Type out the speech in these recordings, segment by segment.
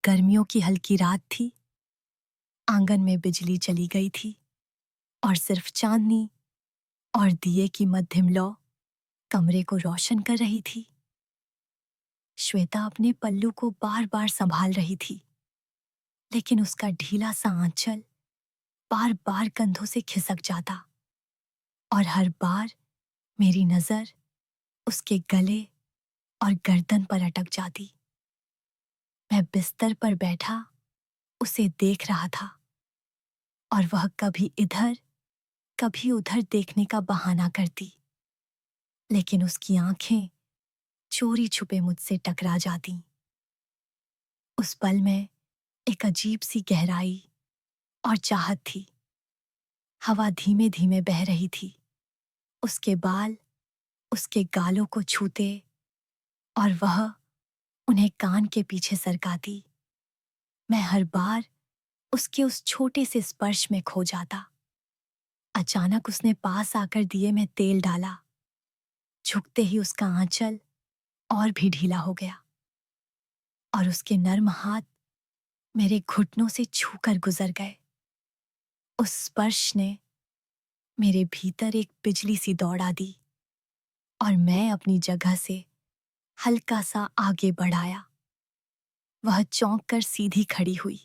गर्मियों की हल्की रात थी। आंगन में बिजली चली गई थी और सिर्फ चांदनी और दिए की मध्यम लौ कमरे को रोशन कर रही थी। श्वेता अपने पल्लू को बार बार संभाल रही थी, लेकिन उसका ढीला सा आंचल बार बार कंधों से खिसक जाता और हर बार मेरी नजर उसके गले और गर्दन पर अटक जाती। मैं बिस्तर पर बैठा उसे देख रहा था और वह कभी इधर कभी उधर देखने का बहाना करती, लेकिन उसकी आंखें चोरी छुपे मुझसे टकरा जातीं। उस पल में एक अजीब सी गहराई और चाहत थी। हवा धीमे धीमे बह रही थी, उसके बाल उसके गालों को छूते और वह उन्हें कान के पीछे सरकाती। मैं हर बार उसके उस छोटे से स्पर्श में खो जाता। अचानक उसने पास आकर दिए में तेल डाला। झुकते ही उसका आंचल और भी ढीला हो गया और उसके नर्म हाथ मेरे घुटनों से छूकर गुजर गए। उस स्पर्श ने मेरे भीतर एक बिजली सी दौड़ा दी और मैं अपनी जगह से हल्का सा आगे बढ़ाया। वह चौंक कर सीधी खड़ी हुई,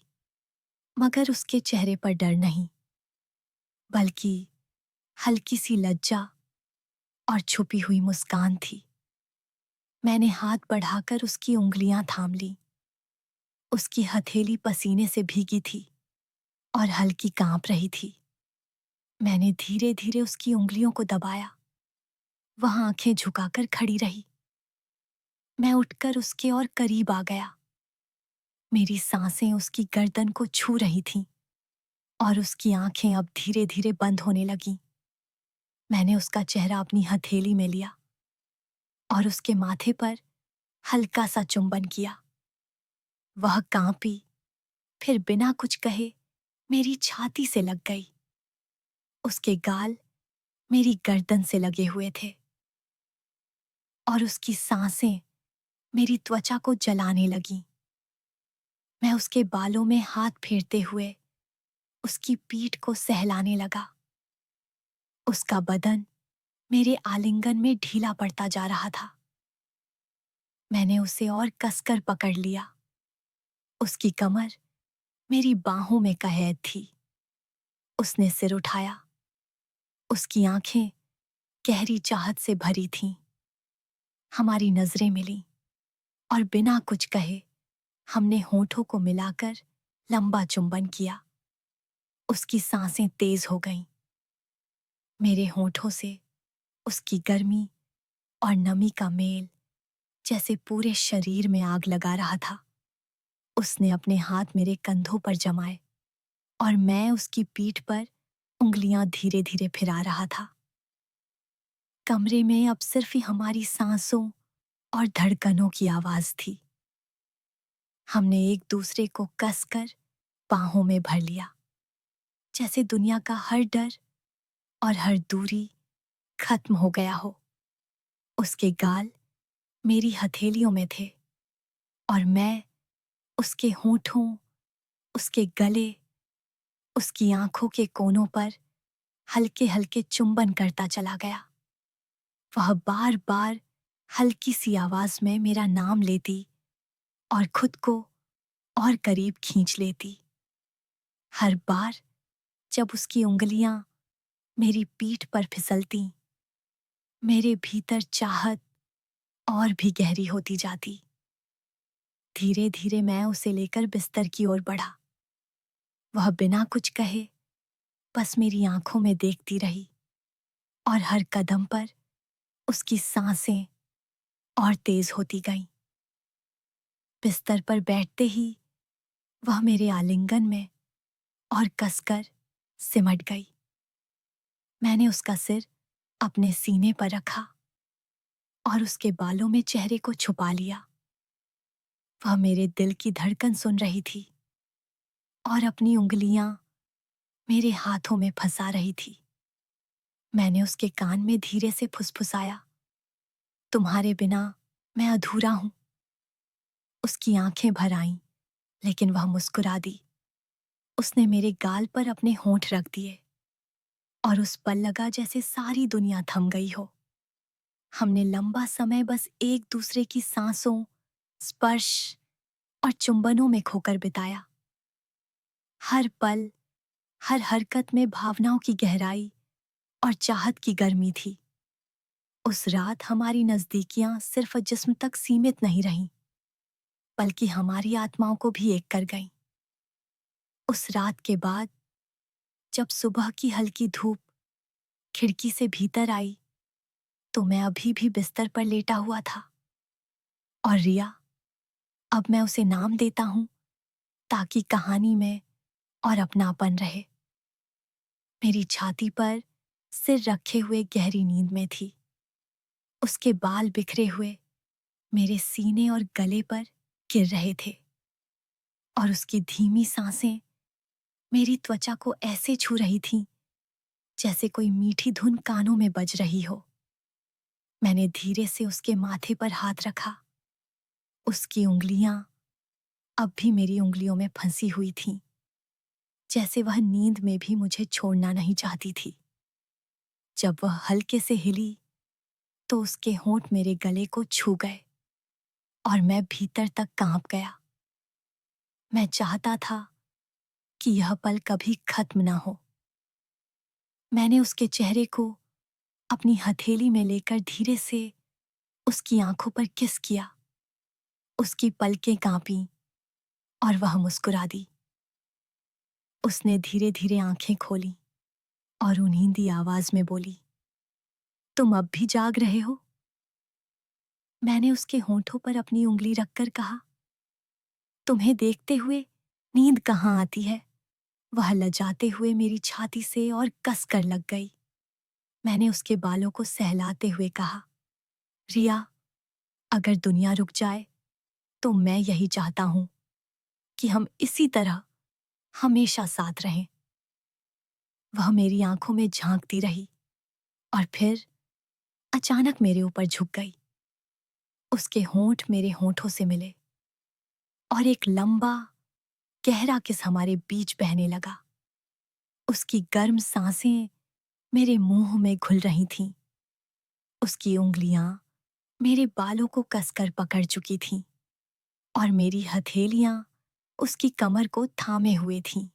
मगर उसके चेहरे पर डर नहीं, बल्कि हल्की सी लज्जा और छुपी हुई मुस्कान थी। मैंने हाथ बढ़ाकर उसकी उंगलियां थाम ली। उसकी हथेली पसीने से भीगी थी और हल्की कांप रही थी। मैंने धीरे धीरे उसकी उंगलियों को दबाया। वह आंखें झुकाकर खड़ी रही। मैं उठकर उसके और करीब आ गया। मेरी सांसें उसकी गर्दन को छू रही थीं और उसकी आंखें अब धीरे धीरे बंद होने लगीं। मैंने उसका चेहरा अपनी हथेली में लिया और उसके माथे पर हल्का सा चुंबन किया। वह कांपी, फिर बिना कुछ कहे मेरी छाती से लग गई। उसके गाल मेरी गर्दन से लगे हुए थे और उसकी सांसें मेरी त्वचा को जलाने लगीं। मैं उसके बालों में हाथ फेरते हुए उसकी पीठ को सहलाने लगा। उसका बदन मेरे आलिंगन में ढीला पड़ता जा रहा था। मैंने उसे और कसकर पकड़ लिया। उसकी कमर मेरी बाहों में कैद थी। उसने सिर उठाया। उसकी आंखें गहरी चाहत से भरी थीं। हमारी नजरें मिलीं और बिना कुछ कहे हमने होठों को मिलाकर लंबा चुंबन किया। उसकी सांसें तेज हो गईं। मेरे होठों से उसकी गर्मी और नमी का मेल जैसे पूरे शरीर में आग लगा रहा था। उसने अपने हाथ मेरे कंधों पर जमाए और मैं उसकी पीठ पर उंगलियां धीरे धीरे फिरा रहा था। कमरे में अब सिर्फ ही हमारी सांसों और धड़कनों की आवाज थी। हमने एक दूसरे को कसकर बाहों में भर लिया, जैसे दुनिया का हर डर और हर दूरी खत्म हो गया हो। उसके गाल मेरी हथेलियों में थे और मैं उसके होठों, उसके गले, उसकी आंखों के कोनों पर हल्के हल्के चुंबन करता चला गया। वह बार बार हल्की सी आवाज में मेरा नाम लेती और खुद को और करीब खींच लेती। हर बार जब उसकी उंगलियां मेरी पीठ पर फिसलती, मेरे भीतर चाहत और भी गहरी होती जाती। धीरे धीरे मैं उसे लेकर बिस्तर की ओर बढ़ा। वह बिना कुछ कहे बस मेरी आंखों में देखती रही और हर कदम पर उसकी सांसें और तेज होती गईं। बिस्तर पर बैठते ही वह मेरे आलिंगन में और कसकर सिमट गई। मैंने उसका सिर अपने सीने पर रखा और उसके बालों में चेहरे को छुपा लिया। वह मेरे दिल की धड़कन सुन रही थी और अपनी उंगलियां मेरे हाथों में फंसा रही थी। मैंने उसके कान में धीरे से फुसफुसाया, तुम्हारे बिना मैं अधूरा हूं। उसकी आंखें भर आईं, लेकिन वह मुस्कुरा दी। उसने मेरे गाल पर अपने होंठ रख दिए और उस पल लगा जैसे सारी दुनिया थम गई हो। हमने लंबा समय बस एक दूसरे की सांसों, स्पर्श और चुंबनों में खोकर बिताया। हर पल, हर हरकत में भावनाओं की गहराई और चाहत की गर्मी थी। उस रात हमारी नजदीकियां सिर्फ जिस्म तक सीमित नहीं रहीं, बल्कि हमारी आत्माओं को भी एक कर गईं। उस रात के बाद जब सुबह की हल्की धूप खिड़की से भीतर आई, तो मैं अभी भी बिस्तर पर लेटा हुआ था। और रिया, अब मैं उसे नाम देता हूं ताकि कहानी में और अपनापन रहे। मेरी छाती पर सिर रखे हुए गहरी नींद में थी। उसके बाल बिखरे हुए मेरे सीने और गले पर गिर रहे थे और उसकी धीमी सांसें मेरी त्वचा को ऐसे छू रही थीं जैसे कोई मीठी धुन कानों में बज रही हो। मैंने धीरे से उसके माथे पर हाथ रखा। उसकी उंगलियां अब भी मेरी उंगलियों में फंसी हुई थीं, जैसे वह नींद में भी मुझे छोड़ना नहीं चाहती थी। जब वह हल्के से हिली, तो उसके होंठ मेरे गले को छू गए और मैं भीतर तक कांप गया। मैं चाहता था कि यह पल कभी खत्म ना हो। मैंने उसके चेहरे को अपनी हथेली में लेकर धीरे से उसकी आंखों पर किस किया। उसकी पलकें कांपीं और वह मुस्कुरा दी। उसने धीरे धीरे आंखें खोली और नींदी आवाज में बोली, तुम अब भी जाग रहे हो? मैंने उसके होंठों पर अपनी उंगली रखकर कहा, तुम्हें देखते हुए नींद कहाँ आती है। वह लजाते हुए मेरी छाती से और कस कर लग गई। मैंने उसके बालों को सहलाते हुए कहा, रिया, अगर दुनिया रुक जाए तो मैं यही चाहता हूं कि हम इसी तरह हमेशा साथ रहें। वह मेरी आंखों में झांकती रही और फिर अचानक मेरे ऊपर झुक गई। उसके होंठ मेरे होंठों से मिले और एक लंबा गहरा किस हमारे बीच बहने लगा। उसकी गर्म सांसें मेरे मुंह में घुल रही थीं। उसकी उंगलियां मेरे बालों को कसकर पकड़ चुकी थीं और मेरी हथेलियां उसकी कमर को थामे हुए थीं।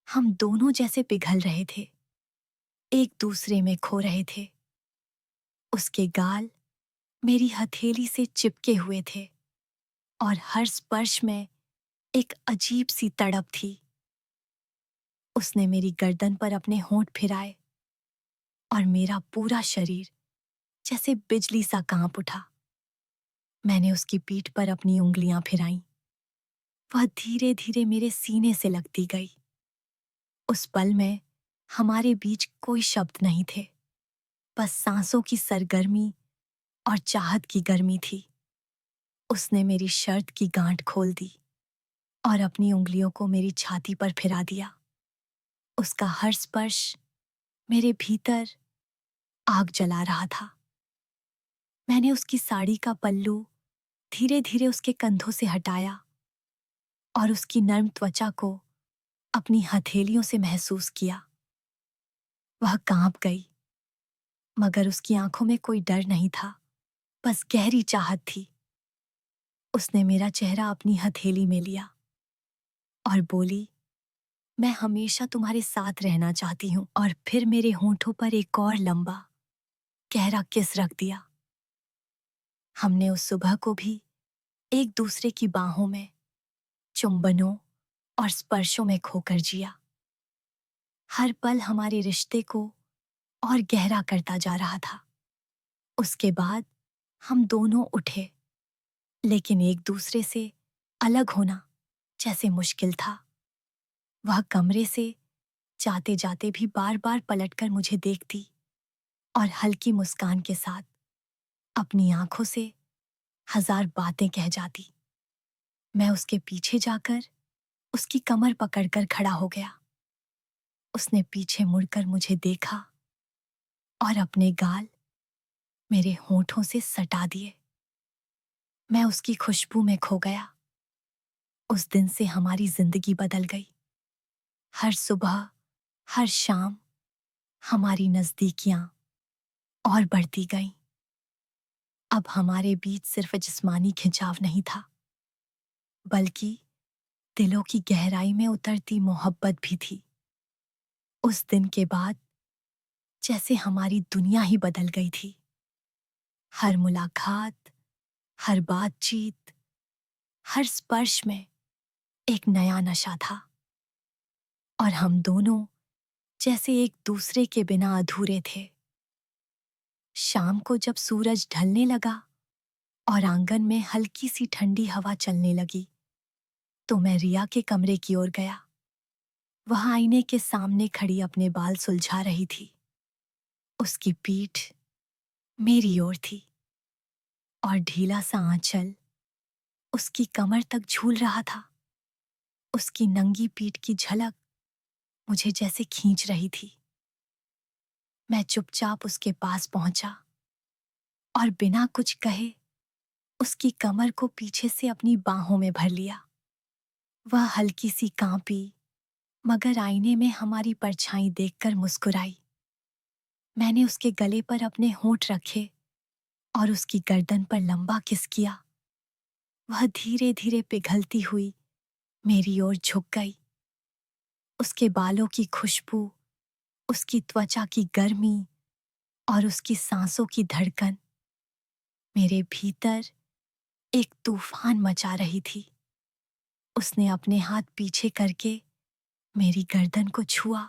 हम दोनों जैसे पिघल रहे थे, एक दूसरे में खो रहे थे। उसके गाल मेरी हथेली से चिपके हुए थे और हर स्पर्श में एक अजीब सी तड़प थी। उसने मेरी गर्दन पर अपने होंठ फिराए और मेरा पूरा शरीर जैसे बिजली सा कांप उठा। मैंने उसकी पीठ पर अपनी उंगलियां फिराईं। वह धीरे धीरे मेरे सीने से लगती गई। उस पल में हमारे बीच कोई शब्द नहीं थे, बस सांसों की सरगर्मी और चाहत की गर्मी थी। उसने मेरी शर्ट की गांठ खोल दी और अपनी उंगलियों को मेरी छाती पर फिरा दिया। उसका हर स्पर्श मेरे भीतर आग जला रहा था। मैंने उसकी साड़ी का पल्लू धीरे धीरे उसके कंधों से हटाया और उसकी नर्म त्वचा को अपनी हथेलियों से महसूस किया। वह कांप गई, मगर उसकी आंखों में कोई डर नहीं था, बस गहरी चाहत थी। उसने मेरा चेहरा अपनी हथेली में लिया और बोली, मैं हमेशा तुम्हारे साथ रहना चाहती हूँ। और फिर मेरे होंठों पर एक और लंबा गहरा किस रख दिया। हमने उस सुबह को भी एक दूसरे की बाहों में, चुंबनों और स्पर्शों में खोकर जिया। हर पल हमारे रिश्ते को और गहरा करता जा रहा था। उसके बाद हम दोनों उठे, लेकिन एक दूसरे से अलग होना जैसे मुश्किल था। वह कमरे से जाते जाते भी बार बार पलटकर मुझे देखती और हल्की मुस्कान के साथ अपनी आंखों से हजार बातें कह जाती। मैं उसके पीछे जाकर उसकी कमर पकड़कर खड़ा हो गया। उसने पीछे मुड़कर मुझे देखा और अपने गाल मेरे होंठों से सटा दिए। मैं उसकी खुशबू में खो गया। उस दिन से हमारी जिंदगी बदल गई। हर सुबह, हर शाम हमारी नजदीकियां और बढ़ती गईं। अब हमारे बीच सिर्फ जिस्मानी खिंचाव नहीं था, बल्कि दिलों की गहराई में उतरती मोहब्बत भी थी। उस दिन के बाद जैसे हमारी दुनिया ही बदल गई थी। हर मुलाकात, हर बातचीत, हर स्पर्श में एक नया नशा था, और हम दोनों जैसे एक दूसरे के बिना अधूरे थे। शाम को जब सूरज ढलने लगा और आंगन में हल्की सी ठंडी हवा चलने लगी, तो मैं रिया के कमरे की ओर गया। वह आईने के सामने खड़ी अपने बाल सुलझा रही थी। उसकी पीठ मेरी ओर थी और ढीला सा आंचल उसकी कमर तक झूल रहा था। उसकी नंगी पीठ की झलक मुझे जैसे खींच रही थी। मैं चुपचाप उसके पास पहुंचा और बिना कुछ कहे उसकी कमर को पीछे से अपनी बाहों में भर लिया। वह हल्की सी कांपी, मगर आईने में हमारी परछाई देखकर मुस्कुराई। मैंने उसके गले पर अपने होंठ रखे और उसकी गर्दन पर लंबा किस किया। वह धीरे धीरे पिघलती हुई मेरी ओर झुक गई। उसके बालों की खुशबू, उसकी त्वचा की गर्मी और उसकी सांसों की धड़कन मेरे भीतर एक तूफान मचा रही थी। उसने अपने हाथ पीछे करके मेरी गर्दन को छुआ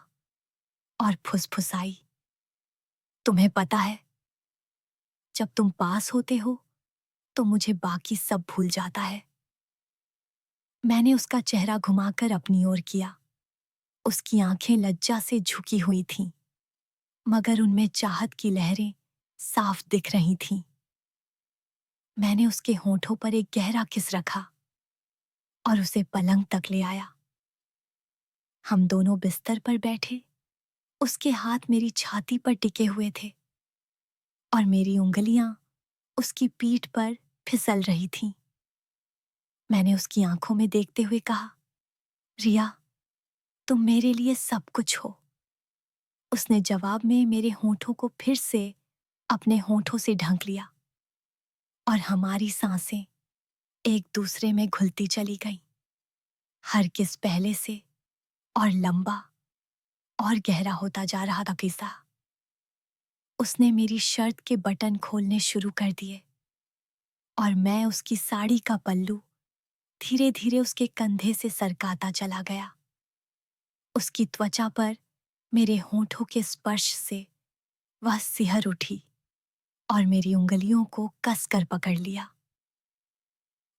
और फुसफुसाई, तुम्हें पता है, जब तुम पास होते हो तो मुझे बाकी सब भूल जाता है। मैंने उसका चेहरा घुमाकर अपनी ओर किया। उसकी आंखें लज्जा से झुकी हुई थीं, मगर उनमें चाहत की लहरें साफ दिख रही थीं। मैंने उसके होंठों पर एक गहरा किस रखा और उसे पलंग तक ले आया। हम दोनों बिस्तर पर बैठे। उसके हाथ मेरी छाती पर टिके हुए थे और मेरी उंगलियां उसकी पीठ पर फिसल रही थीं। मैंने उसकी आंखों में देखते हुए कहा, रिया, तुम मेरे लिए सब कुछ हो। उसने जवाब में मेरे होंठों को फिर से अपने होंठों से ढंक लिया और हमारी सांसें एक दूसरे में घुलती चली गईं। हर किस पहले से और लंबा और गहरा होता जा रहा था किस्सा। उसने मेरी शर्ट के बटन खोलने शुरू कर दिए और मैं उसकी साड़ी का पल्लू धीरे धीरे उसके कंधे से सरकाता चला गया। उसकी त्वचा पर मेरे होंठों के स्पर्श से वह सिहर उठी और मेरी उंगलियों को कसकर पकड़ लिया।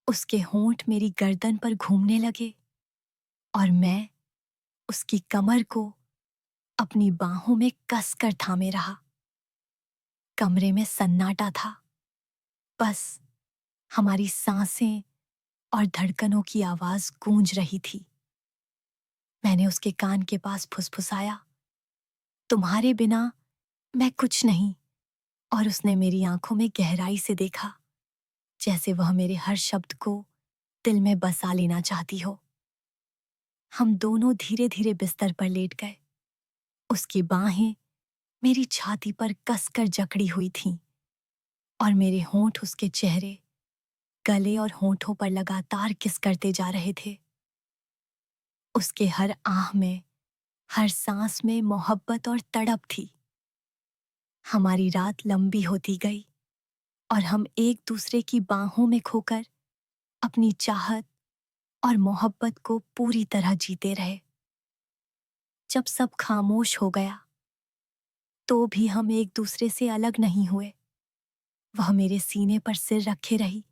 उसके होंठ मेरी गर्दन पर घूमने लगे और मैं उसकी कमर को अपनी बाहों में कसकर थामे रहा। कमरे में सन्नाटा था, बस हमारी सांसें और धड़कनों की आवाज गूंज रही थी। मैंने उसके कान के पास फुसफुसाया, तुम्हारे बिना मैं कुछ नहीं। और उसने मेरी आंखों में गहराई से देखा, जैसे वह मेरे हर शब्द को दिल में बसा लेना चाहती हो। हम दोनों धीरे धीरे बिस्तर पर लेट गए। उसकी बाहें मेरी छाती पर कसकर जकड़ी हुई थीं और मेरे होंठ उसके चेहरे, गले और होंठों पर लगातार किस करते जा रहे थे। उसके हर आह में, हर सांस में मोहब्बत और तड़प थी। हमारी रात लंबी होती गई और हम एक दूसरे की बाहों में खोकर अपनी चाहत और मोहब्बत को पूरी तरह जीते रहे। जब सब खामोश हो गया, तो भी हम एक दूसरे से अलग नहीं हुए। वह मेरे सीने पर सिर रखे रही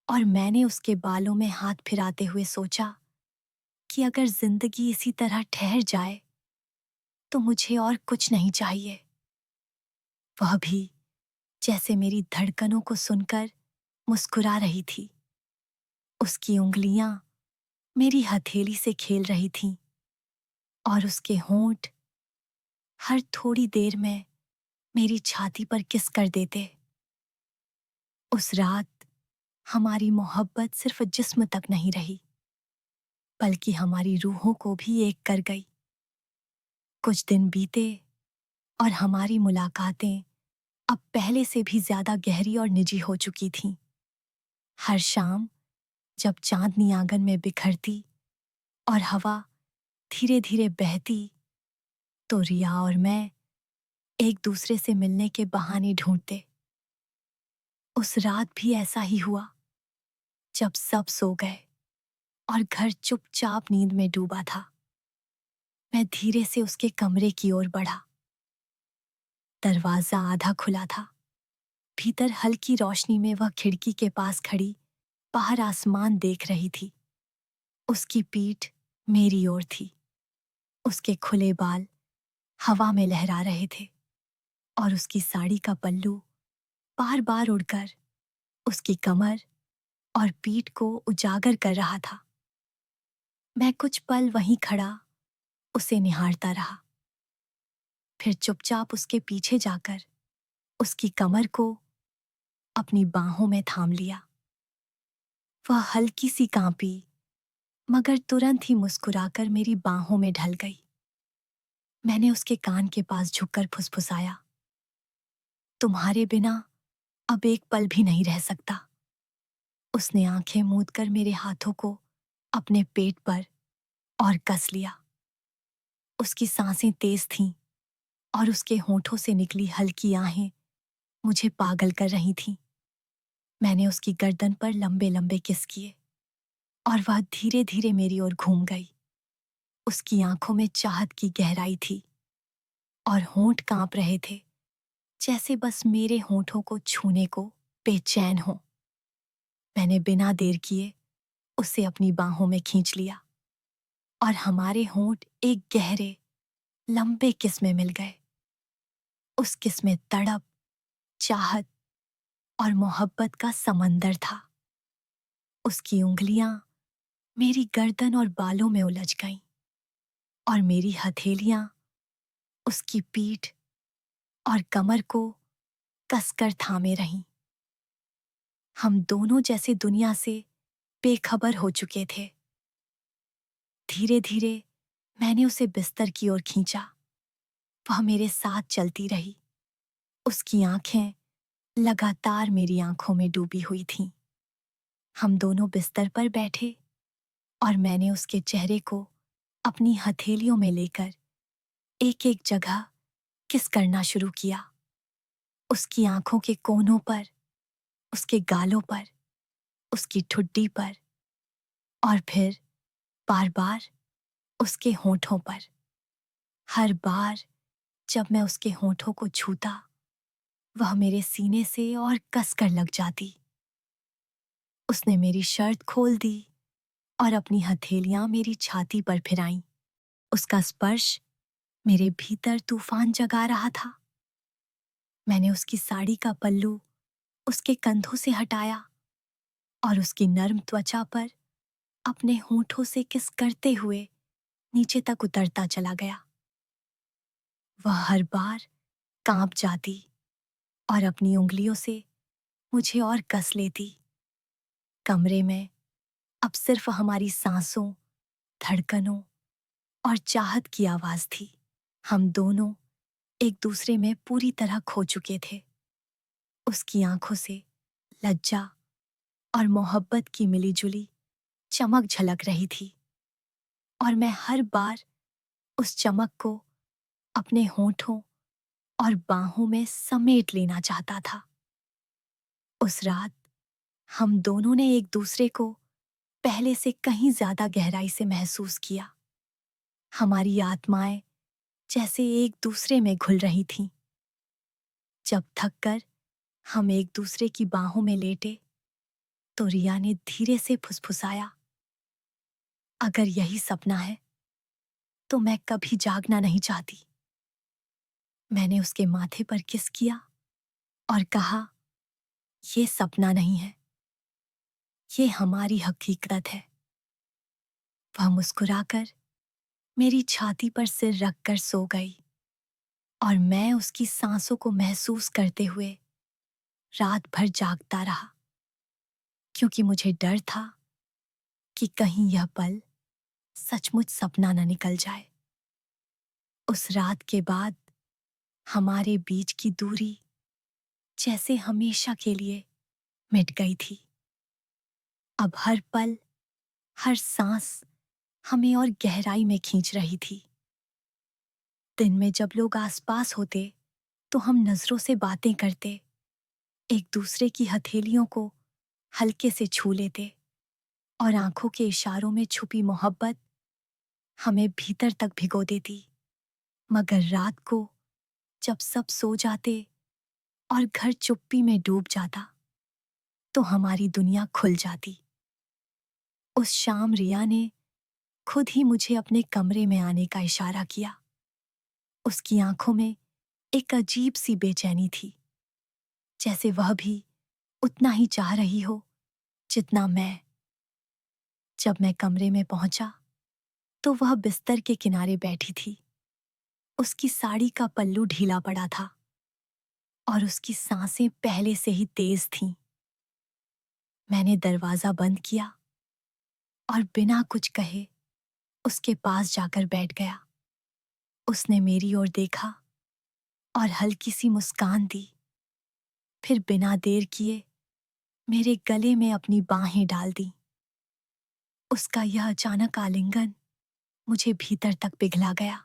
और मैंने उसके बालों में हाथ फिराते हुए सोचा कि अगर जिंदगी इसी तरह ठहर जाए तो मुझे और कुछ नहीं चाहिए। वह भी जैसे मेरी धड़कनों को सुनकर मुस्कुरा रही थी। उसकी उंगलियां मेरी हथेली से खेल रही थीं और उसके होंठ हर थोड़ी देर में मेरी छाती पर किस कर देते। उस रात हमारी मोहब्बत सिर्फ जिस्म तक नहीं रही, बल्कि हमारी रूहों को भी एक कर गई। कुछ दिन बीते और हमारी मुलाकातें अब पहले से भी ज्यादा गहरी और निजी हो चुकी थीं। हर शाम जब चांदनी आंगन में बिखरती और हवा धीरे धीरे बहती, तो रिया और मैं एक दूसरे से मिलने के बहाने ढूंढते। उस रात भी ऐसा ही हुआ। जब सब सो गए और घर चुपचाप नींद में डूबा था, मैं धीरे से उसके कमरे की ओर बढ़ा। दरवाजा आधा खुला था। भीतर हल्की रोशनी में वह खिड़की के पास खड़ी बाहर आसमान देख रही थी। उसकी पीठ मेरी ओर थी। उसके खुले बाल हवा में लहरा रहे थे और उसकी साड़ी का पल्लू बार बार उड़कर उसकी कमर और पीठ को उजागर कर रहा था। मैं कुछ पल वहीं खड़ा उसे निहारता रहा, फिर चुपचाप उसके पीछे जाकर उसकी कमर को अपनी बाहों में थाम लिया। वह हल्की सी कांपी, मगर तुरंत ही मुस्कुराकर मेरी बाहों में ढल गई। मैंने उसके कान के पास झुककर फुसफुसाया, तुम्हारे बिना अब एक पल भी नहीं रह सकता। उसने आंखें मूंदकर मेरे हाथों को अपने पेट पर और कस लिया। उसकी सांसें तेज थीं और उसके होंठों से निकली हल्की आहें मुझे पागल कर रही थीं। मैंने उसकी गर्दन पर लंबे लंबे किस किए और वह धीरे धीरे मेरी ओर घूम गई। उसकी आंखों में चाहत की गहराई थी और होंठ कांप रहे थे, जैसे बस मेरे होंठों को छूने को बेचैन हो। मैंने बिना देर किए उसे अपनी बाहों में खींच लिया और हमारे होंठ एक गहरे लंबे किस में मिल गए। उस किस में तड़प, चाहत और मोहब्बत का समंदर था। उसकी उंगलियां मेरी गर्दन और बालों में उलझ गईं और मेरी हथेलियां उसकी पीठ और कमर को कसकर थामे रहीं। हम दोनों जैसे दुनिया से बेखबर हो चुके थे। धीरे धीरे मैंने उसे बिस्तर की ओर खींचा। वह मेरे साथ चलती रही। उसकी आंखें लगातार मेरी आंखों में डूबी हुई थीं। हम दोनों बिस्तर पर बैठे और मैंने उसके चेहरे को अपनी हथेलियों में लेकर एक एक जगह किस करना शुरू किया। उसकी आंखों के कोनों पर, उसके गालों पर, उसकी ठुड्डी पर और फिर बार बार उसके होंठों पर। हर बार जब मैं उसके होंठों को छूता, वह मेरे सीने से और कसकर लग जाती। उसने मेरी शर्ट खोल दी और अपनी हथेलियां मेरी छाती पर फिराईं। उसका स्पर्श मेरे भीतर तूफान जगा रहा था। मैंने उसकी साड़ी का पल्लू उसके कंधों से हटाया और उसकी नर्म त्वचा पर अपने होंठों से किस करते हुए नीचे तक उतरता चला गया। वह हर बार कांप जाती और अपनी उंगलियों से मुझे और कस लेती। कमरे में अब सिर्फ हमारी सांसों, धड़कनों और चाहत की आवाज थी। हम दोनों एक दूसरे में पूरी तरह खो चुके थे। उसकी आंखों से लज्जा और मोहब्बत की मिलीजुली चमक झलक रही थी और मैं हर बार उस चमक को अपने होंठों और बाहों में समेट लेना चाहता था। उस रात हम दोनों ने एक दूसरे को पहले से कहीं ज्यादा गहराई से महसूस किया। हमारी आत्माएं जैसे एक दूसरे में घुल रही थीं। जब थककर हम एक दूसरे की बाहों में लेटे, तो रिया ने धीरे से फुसफुसाया, अगर यही सपना है तो मैं कभी जागना नहीं चाहती। मैंने उसके माथे पर किस किया और कहा, ये सपना नहीं है, ये हमारी हकीकत है। वह मुस्कुराकर मेरी छाती पर सिर रखकर सो गई और मैं उसकी सांसों को महसूस करते हुए रात भर जागता रहा, क्योंकि मुझे डर था कि कहीं यह पल सचमुच सपना न निकल जाए। उस रात के बाद हमारे बीच की दूरी जैसे हमेशा के लिए मिट गई थी। अब हर पल, हर सांस हमें और गहराई में खींच रही थी। दिन में जब लोग आसपास होते तो हम नजरों से बातें करते, एक दूसरे की हथेलियों को हल्के से छू लेते और आंखों के इशारों में छुपी मोहब्बत हमें भीतर तक भिगो देती। मगर रात को जब सब सो जाते और घर चुप्पी में डूब जाता तो हमारी दुनिया खुल जाती। उस शाम रिया ने खुद ही मुझे अपने कमरे में आने का इशारा किया। उसकी आंखों में एक अजीब सी बेचैनी थी, जैसे वह भी उतना ही चाह रही हो जितना मैं। जब मैं कमरे में पहुंचा तो वह बिस्तर के किनारे बैठी थी। उसकी साड़ी का पल्लू ढीला पड़ा था और उसकी सांसें पहले से ही तेज थीं। मैंने दरवाजा बंद किया और बिना कुछ कहे उसके पास जाकर बैठ गया। उसने मेरी ओर देखा और हल्की सी मुस्कान दी, फिर बिना देर किए मेरे गले में अपनी बाहें डाल दी। उसका यह अचानक आलिंगन मुझे भीतर तक पिघला गया।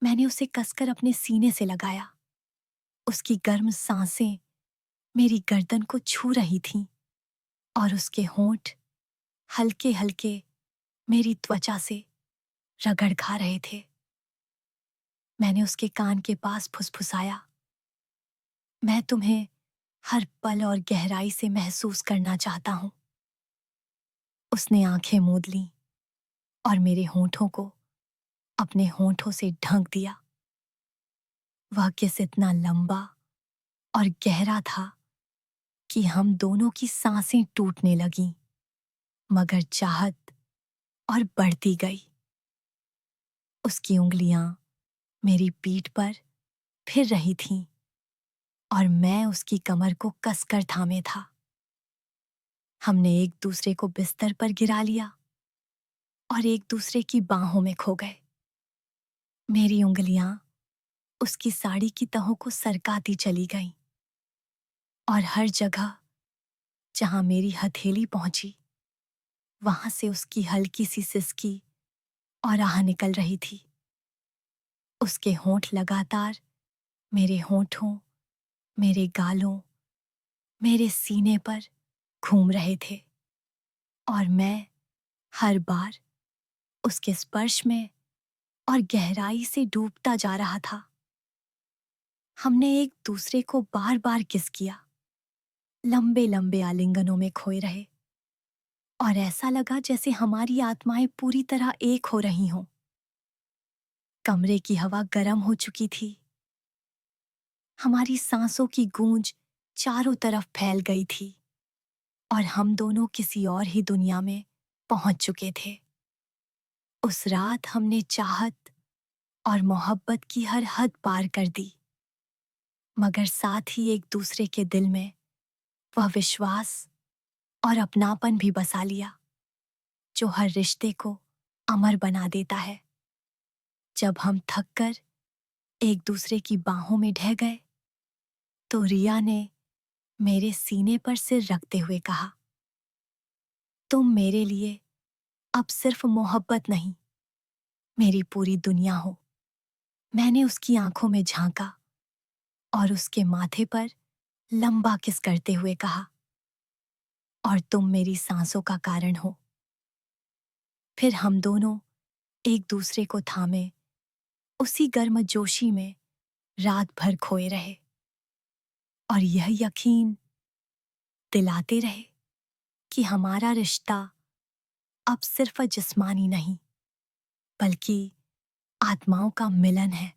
मैंने उसे कसकर अपने सीने से लगाया। उसकी गर्म सांसें मेरी गर्दन को छू रही थीं और उसके होंठ हल्के हल्के मेरी त्वचा से रगड़ खा रहे थे। मैंने उसके कान के पास फुसफुसाया, मैं तुम्हें हर पल और गहराई से महसूस करना चाहता हूं। उसने आंखें मूंद लीं और मेरे होंठों को अपने होंठों से ढक दिया। वह किस इतना लंबा और गहरा था कि हम दोनों की सांसें टूटने लगीं, मगर चाहत और बढ़ती गई। उसकी उंगलियां मेरी पीठ पर फिर रही थीं और मैं उसकी कमर को कसकर थामे था। हमने एक दूसरे को बिस्तर पर गिरा लिया और एक दूसरे की बाहों में खो गए। मेरी उंगलियां उसकी साड़ी की तहों को सरकाती चली गईं और हर जगह जहां मेरी हथेली पहुंची वहां से उसकी हल्की सी सिसकी और आह निकल रही थी। उसके होंठ लगातार मेरे होंठों, मेरे गालों, मेरे सीने पर घूम रहे थे और मैं हर बार उसके स्पर्श में और गहराई से डूबता जा रहा था। हमने एक दूसरे को बार बार किस किया, लंबे लंबे आलिंगनों में खोए रहे और ऐसा लगा जैसे हमारी आत्माएं पूरी तरह एक हो रही हों। कमरे की हवा गर्म हो चुकी थी। हमारी सांसों की गूंज चारों तरफ फैल गई थी और हम दोनों किसी और ही दुनिया में पहुंच चुके थे। उस रात हमने चाहत और मोहब्बत की हर हद पार कर दी, मगर साथ ही एक दूसरे के दिल में वह विश्वास और अपनापन भी बसा लिया जो हर रिश्ते को अमर बना देता है। जब हम थककर एक दूसरे की बाहों में ढह गए तो रिया ने मेरे सीने पर सिर रखते हुए कहा, तुम मेरे लिए अब सिर्फ मोहब्बत नहीं, मेरी पूरी दुनिया हो। मैंने उसकी आंखों में झांका और उसके माथे पर लंबा किस करते हुए कहा, और तुम मेरी सांसों का कारण हो। फिर हम दोनों एक दूसरे को थामे उसी गर्मजोशी में रात भर खोए रहे और यह यकीन दिलाते रहे कि हमारा रिश्ता अब सिर्फ जिस्मानी नहीं बल्कि आत्माओं का मिलन है।